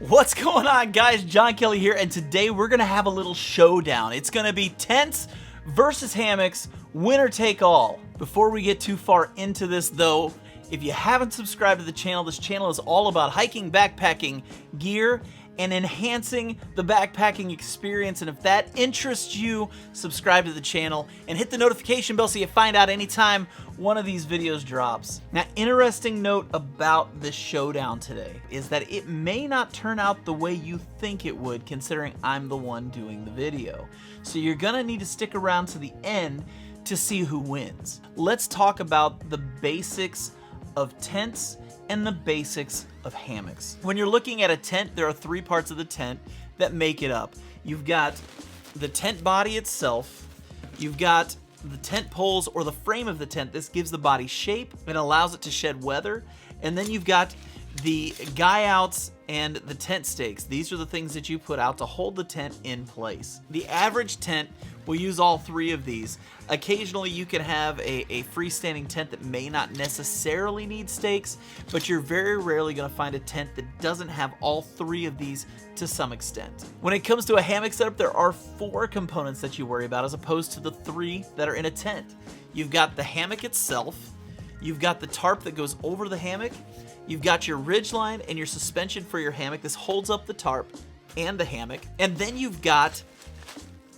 What's going on, guys? John Kelly here, and today we're gonna have a little showdown. It's gonna be tents versus hammocks, winner take all. Before we get too far into this though, if you haven't subscribed to the channel, this channel is all about hiking, backpacking, gear, and enhancing the backpacking experience. And if that interests you, subscribe to the channel and hit the notification bell so you find out anytime one of these videos drops. Now, interesting note about this showdown today is that it may not turn out the way you think it would, considering I'm the one doing the video. So you're gonna need to stick around to the end to see who wins. Let's talk about the basics of tents and the basics of hammocks. When you're looking at a tent, there are three parts of the tent that make it up. You've got the tent body itself, you've got the tent poles or the frame of the tent. This gives the body shape and allows it to shed weather. And then you've got the guy outs and the tent stakes. These are the things that you put out to hold the tent in place. The average tent will use all three of these. Occasionally you can have a freestanding tent that may not necessarily need stakes, but you're very rarely gonna find a tent that doesn't have all three of these to some extent. When it comes to a hammock setup, there are four components that you worry about as opposed to the three that are in a tent. You've got the hammock itself, you've got the tarp that goes over the hammock, you've got your ridge line and your suspension for your hammock. This holds up the tarp and the hammock. And then you've got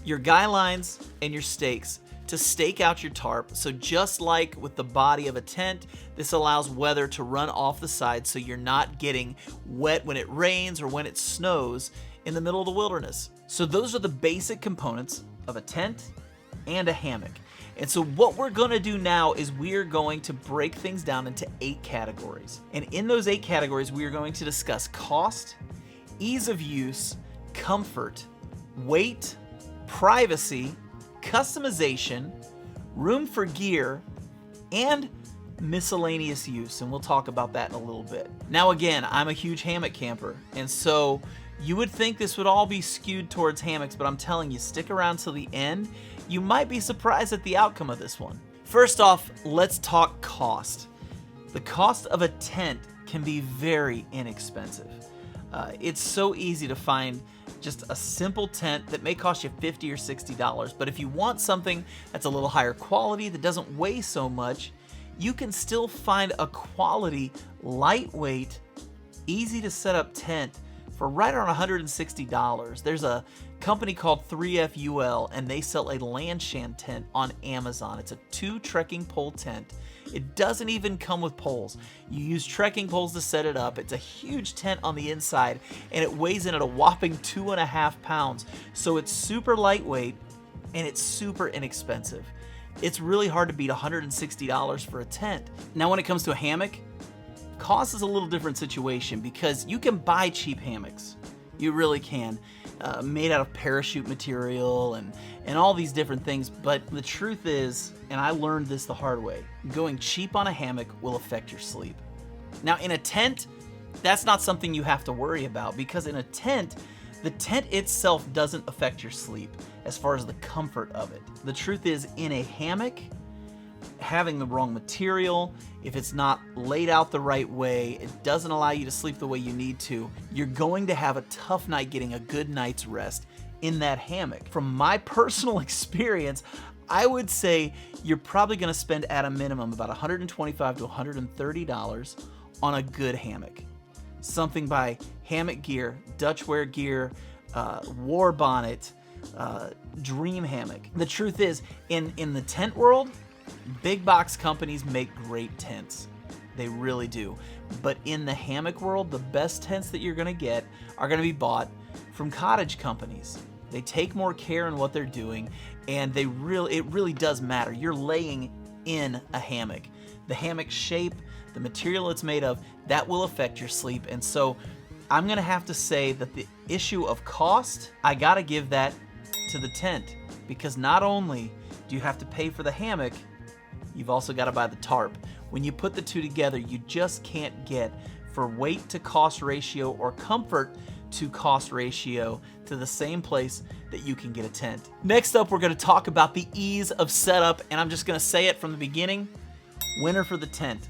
your guy lines and your stakes to stake out your tarp. So just like with the body of a tent, this allows weather to run off the side so you're not getting wet when it rains or when it snows in the middle of the wilderness. So those are the basic components of a tent and a hammock. And so what we're gonna do now is we are going to break things down into 8 categories. And in those 8 categories, we are going to discuss cost, ease of use, comfort, weight, privacy, customization, room for gear, and miscellaneous use. And we'll talk about that in a little bit. Now again, I'm a huge hammock camper, and so you would think this would all be skewed towards hammocks, but I'm telling you, stick around till the end. You might be surprised at the outcome of this one. First off, let's talk cost. The cost of a tent can be very inexpensive. It's so easy to find just a simple tent that may cost you $50 or $60, but if you want something that's a little higher quality, that doesn't weigh so much, you can still find a quality, lightweight, easy to set up tent for right around $160. There's a company called 3FUL, and they sell a Landshan tent on Amazon. It's a 2 trekking pole tent. It doesn't even come with poles. You use trekking poles to set it up. It's a huge tent on the inside, and it weighs in at a whopping 2.5 pounds. So it's super lightweight, and it's super inexpensive. It's really hard to beat $160 for a tent. Now when it comes to a hammock, cost is a little different situation because you can buy cheap hammocks. You really can. Made out of parachute material and all these different things. But the truth is, and I learned this the hard way, going cheap on a hammock will affect your sleep. Now in a tent, that's not something you have to worry about because in a tent, the tent itself doesn't affect your sleep as far as the comfort of it. The truth is, in a hammock, having the wrong material, if it's not laid out the right way, it doesn't allow you to sleep the way you need to, you're going to have a tough night getting a good night's rest in that hammock. From my personal experience, I would say you're probably gonna spend at a minimum about $125 to $130 on a good hammock. Something by Hammock Gear, Dutchware Gear, War Bonnet, Dream Hammock. The truth is, in the tent world, big box companies make great tents. They really do. But in the hammock world, the best tents that you're gonna get are gonna be bought from cottage companies. They take more care in what they're doing, and it really does matter. You're laying in a hammock. The hammock shape, the material it's made of, that will affect your sleep. And so I'm gonna have to say that the issue of cost, I gotta give that to the tent, because not only do you have to pay for the hammock, you've also got to buy the tarp. When you put the two together, you just can't get for weight to cost ratio or comfort to cost ratio to the same place that you can get a tent. Next up, we're going to talk about the ease of setup, and I'm just going to say it from the beginning. Winner for the tent.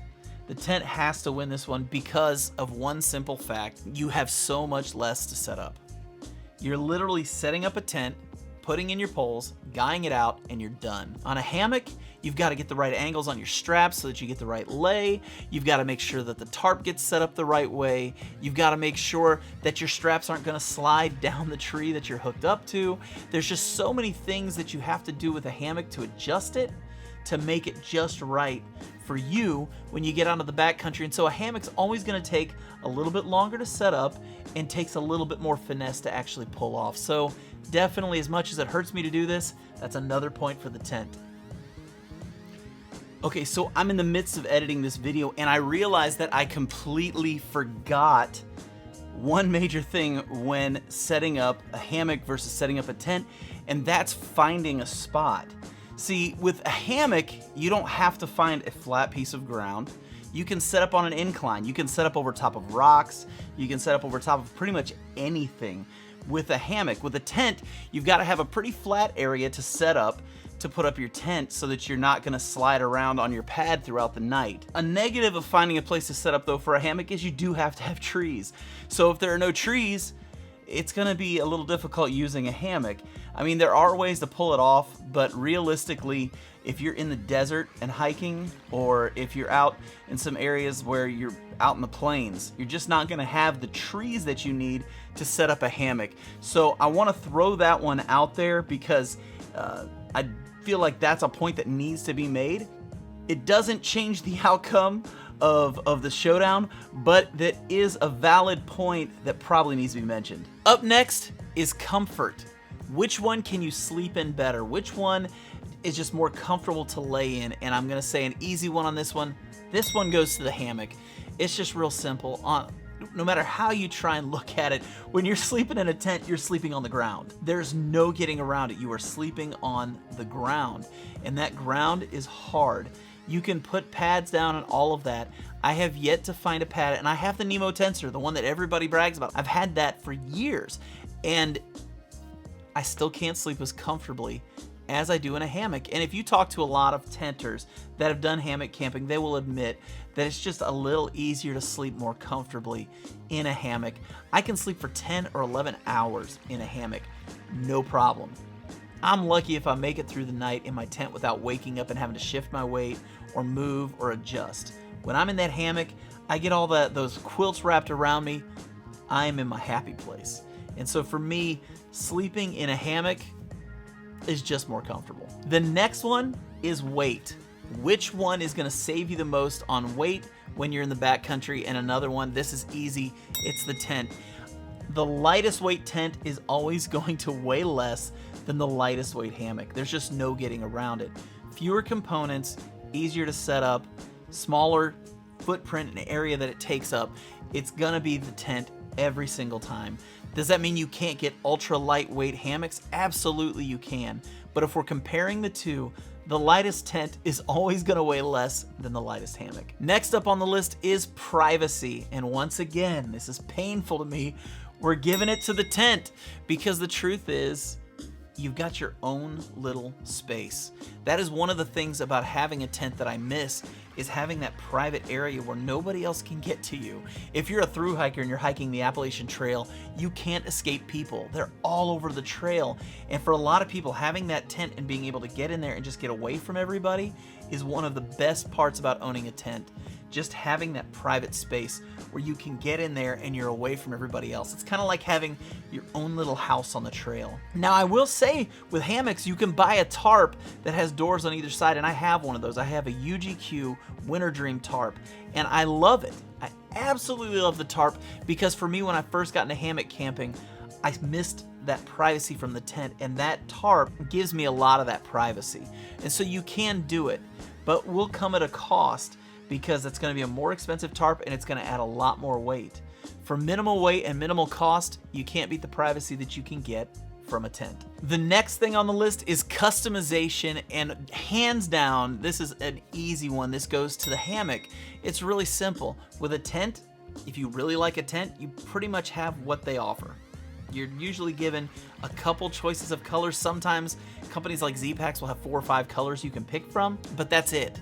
The tent has to win this one because of one simple fact: you have so much less to set up. You're literally setting up a tent, putting in your poles, guying it out, and you're done. On a hammock, you've got to get the right angles on your straps so that you get the right lay. You've got to make sure that the tarp gets set up the right way. You've got to make sure that your straps aren't going to slide down the tree that you're hooked up to. There's just so many things that you have to do with a hammock to adjust it, to make it just right for you when you get onto the backcountry. And so a hammock's always going to take a little bit longer to set up and takes a little bit more finesse to actually pull off. So definitely, as much as it hurts me to do this, that's another point for the tent. Okay, so I'm in the midst of editing this video and I realized that I completely forgot one major thing when setting up a hammock versus setting up a tent, and that's finding a spot. See, with a hammock, you don't have to find a flat piece of ground. You can set up on an incline. You can set up over top of rocks. You can set up over top of pretty much anything with a hammock. With a tent, you've got to have a pretty flat area to set up, to put up your tent so that you're not going to slide around on your pad throughout the night. A negative of finding a place to set up though for a hammock is you do have to have trees. So if there are no trees, it's going to be a little difficult using a hammock. I mean, there are ways to pull it off, but realistically, if you're in the desert and hiking, or if you're out in some areas where you're out in the plains, you're just not going to have the trees that you need to set up a hammock. So I want to throw that one out there because I feel like that's a point that needs to be made. It doesn't change the outcome of the showdown, but that is a valid point that probably needs to be mentioned. Up next is comfort. Which one can you sleep in better? Which one is just more comfortable to lay in? And I'm gonna say an easy one on this one. This one goes to the hammock. It's just real simple. No matter how you try and look at it, when you're sleeping in a tent, you're sleeping on the ground. There's no getting around it. You are sleeping on the ground, and that ground is hard. You can put pads down and all of that. I have yet to find a pad, and I have the Nemo Tensor, the one that everybody brags about. I've had that for years, and I still can't sleep as comfortably as I do in a hammock. And if you talk to a lot of tenters that have done hammock camping, they will admit that it's just a little easier to sleep more comfortably in a hammock. I can sleep for 10 or 11 hours in a hammock, no problem. I'm lucky if I make it through the night in my tent without waking up and having to shift my weight or move or adjust. When I'm in that hammock, I get all those quilts wrapped around me. I'm in my happy place. And so for me, sleeping in a hammock is just more comfortable. The next one is weight. Which one is going to save you the most on weight when you're in the backcountry? And another one, this is easy, it's the tent. The lightest weight tent is always going to weigh less than the lightest weight hammock. There's just no getting around it. Fewer components, easier to set up, smaller footprint and area that it takes up. It's gonna be the tent every single time. Does that mean you can't get ultra lightweight hammocks? Absolutely you can. But if we're comparing the two, the lightest tent is always gonna weigh less than the lightest hammock. Next up on the list is privacy. And once again, this is painful to me. We're giving it to the tent because the truth is, you've got your own little space. That is one of the things about having a tent that I miss, is having that private area where nobody else can get to you. If you're a thru hiker and you're hiking the Appalachian Trail, you can't escape people. They're all over the trail. And for a lot of people, having that tent and being able to get in there and just get away from everybody is one of the best parts about owning a tent. Just having that private space where you can get in there and you're away from everybody else. It's kind of like having your own little house on the trail. Now, I will say with hammocks, you can buy a tarp that has doors on either side, and I have one of those. I have a UGQ Winter Dream tarp, and I love it. I absolutely love the tarp because for me, when I first got into hammock camping, I missed that privacy from the tent, and that tarp gives me a lot of that privacy. And so you can do it, but will come at a cost, because it's going to be a more expensive tarp and it's going to add a lot more weight. For minimal weight and minimal cost, you can't beat the privacy that you can get from a tent. The next thing on the list is customization, and hands down, this is an easy one. This goes to the hammock. It's really simple. With a tent, if you really like a tent, you pretty much have what they offer. You're usually given a couple choices of colors. Sometimes companies like Z-Packs will have 4 or 5 colors you can pick from, but that's it.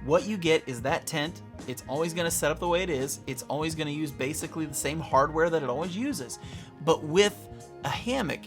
What you get is that tent. It's always going to set up the way it is. It's always going to use basically the same hardware that it always uses. But with a hammock,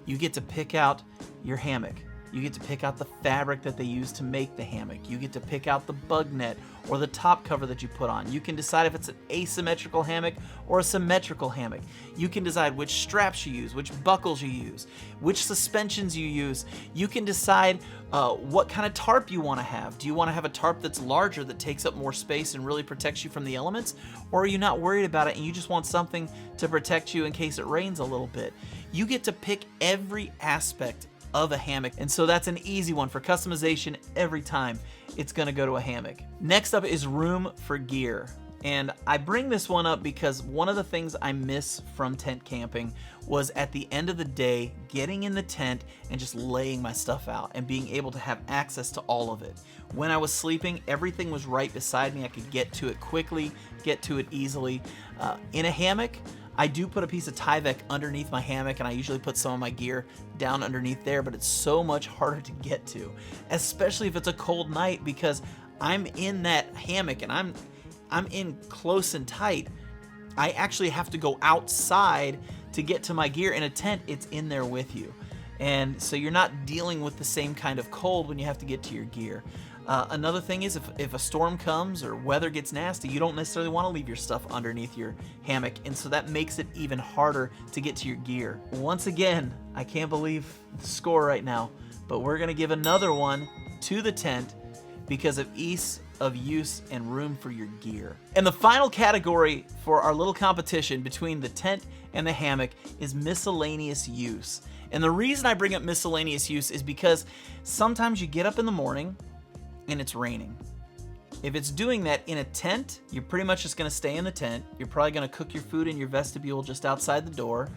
you get to pick out your hammock. You get to pick out the fabric that they use to make the hammock. You get to pick out the bug net or the top cover that you put on. You can decide if it's an asymmetrical hammock or a symmetrical hammock. You can decide which straps you use, which buckles you use, which suspensions you use. You can decide what kind of tarp you want to have. Do you want to have a tarp that's larger that takes up more space and really protects you from the elements? Or are you not worried about it and you just want something to protect you in case it rains a little bit? You get to pick every aspect of a hammock, and so that's an easy one for customization. Every time it's going to go to a hammock. Next up is room for gear, and I bring this one up because one of the things I miss from tent camping was at the end of the day getting in the tent and just laying my stuff out and being able to have access to all of it. When I was sleeping, everything was right beside me. I could get to it quickly, get to it easily. In a hammock, I do put a piece of Tyvek underneath my hammock, and I usually put some of my gear down underneath there, but it's so much harder to get to, especially if it's a cold night, because I'm in that hammock and I'm in close and tight. I actually have to go outside to get to my gear. In a tent, it's in there with you. And so you're not dealing with the same kind of cold when you have to get to your gear. Another thing is if a storm comes or weather gets nasty, you don't necessarily want to leave your stuff underneath your hammock, and so that makes it even harder to get to your gear. Once again, I can't believe the score right now, but we're going to give another one to the tent because of ease of use and room for your gear. And the final category for our little competition between the tent and the hammock is miscellaneous use. And the reason I bring up miscellaneous use is because sometimes you get up in the morning and it's raining. If it's doing that in a tent, you're pretty much just gonna stay in the tent. You're probably gonna cook your food in your vestibule just outside the door,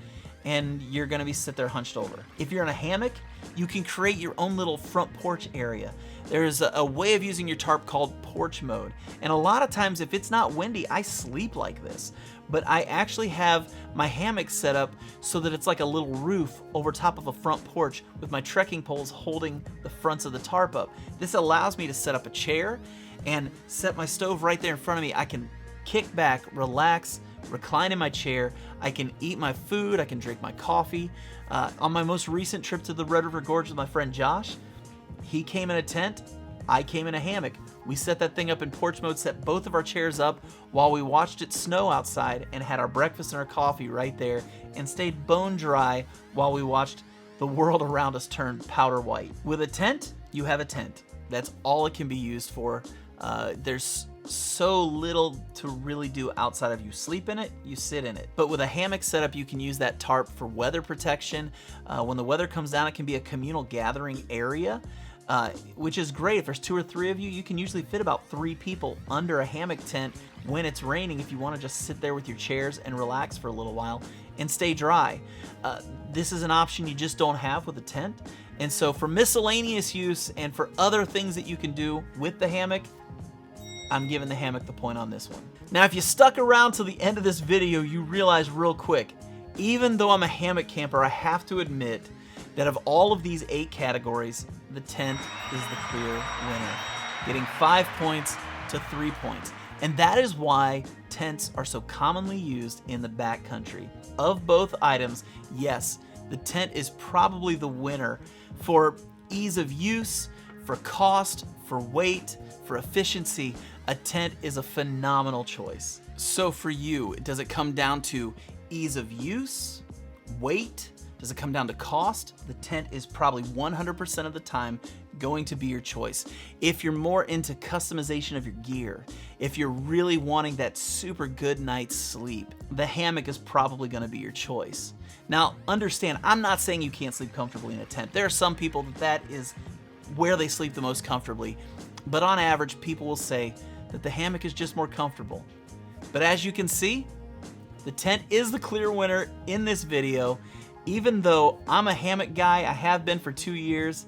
and you're gonna be sit there hunched over. If you're in a hammock, you can create your own little front porch area. There's a way of using your tarp called porch mode. And a lot of times if it's not windy, I sleep like this. But I actually have my hammock set up so that it's like a little roof over top of a front porch with my trekking poles holding the fronts of the tarp up. This allows me to set up a chair and set my stove right there in front of me. I can kick back, relax, recline in my chair. I can eat my food. I can drink my coffee. On my most recent trip to the Red River Gorge with my friend Josh, he came in a tent. I came in a hammock. We set that thing up in porch mode, set both of our chairs up while we watched it snow outside and had our breakfast and our coffee right there and stayed bone dry while we watched the world around us turn powder white. With a tent, you have a tent. That's all it can be used for. There's so little to really do outside of you sleep in it, you sit in it. But with a hammock setup, you can use that tarp for weather protection. When the weather comes down, it can be a communal gathering area. Which is great. If there's 2 or 3 of you, you can usually fit about 3 people under a hammock tent when it's raining if you want to just sit there with your chairs and relax for a little while and stay dry. This is an option you just don't have with a tent. And so for miscellaneous use and for other things that you can do with the hammock, I'm giving the hammock the point on this one. Now, if you stuck around till the end of this video, you realize real quick, even though I'm a hammock camper, I have to admit that of all of these 8 categories, the tent is the clear winner, getting 5 points to 3 points. And that is why tents are so commonly used in the backcountry. Of both items, yes, the tent is probably the winner for ease of use, for cost, for weight, for efficiency. A tent is a phenomenal choice. So for you, does it come down to ease of use, weight? Does it come down to cost? The tent is probably 100% of the time going to be your choice. If you're more into customization of your gear, if you're really wanting that super good night's sleep, the hammock is probably going to be your choice. Now, understand, I'm not saying you can't sleep comfortably in a tent. There are some people that is where they sleep the most comfortably, but on average, people will say that the hammock is just more comfortable. But as you can see, the tent is the clear winner in this video. Even though I'm a hammock guy, I have been for 2 years,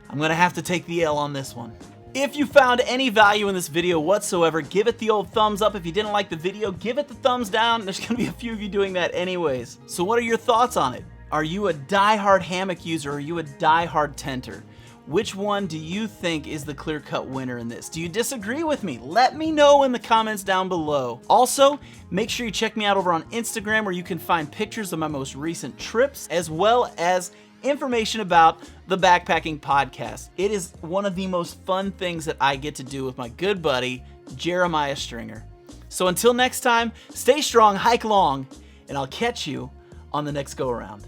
I'm gonna have to take the L on this one. If you found any value in this video whatsoever, give it the old thumbs up. If you didn't like the video, give it the thumbs down. There's gonna be a few of you doing that anyways. So what are your thoughts on it? Are you a die-hard hammock user or are you a die-hard tenter? Which one do you think is the clear-cut winner in this? Do you disagree with me? Let me know in the comments down below. Also, make sure you check me out over on Instagram where you can find pictures of my most recent trips as well as information about the Backpacking Podcast. It is one of the most fun things that I get to do with my good buddy, Jeremiah Stringer. So until next time, stay strong, hike long, and I'll catch you on the next go-around.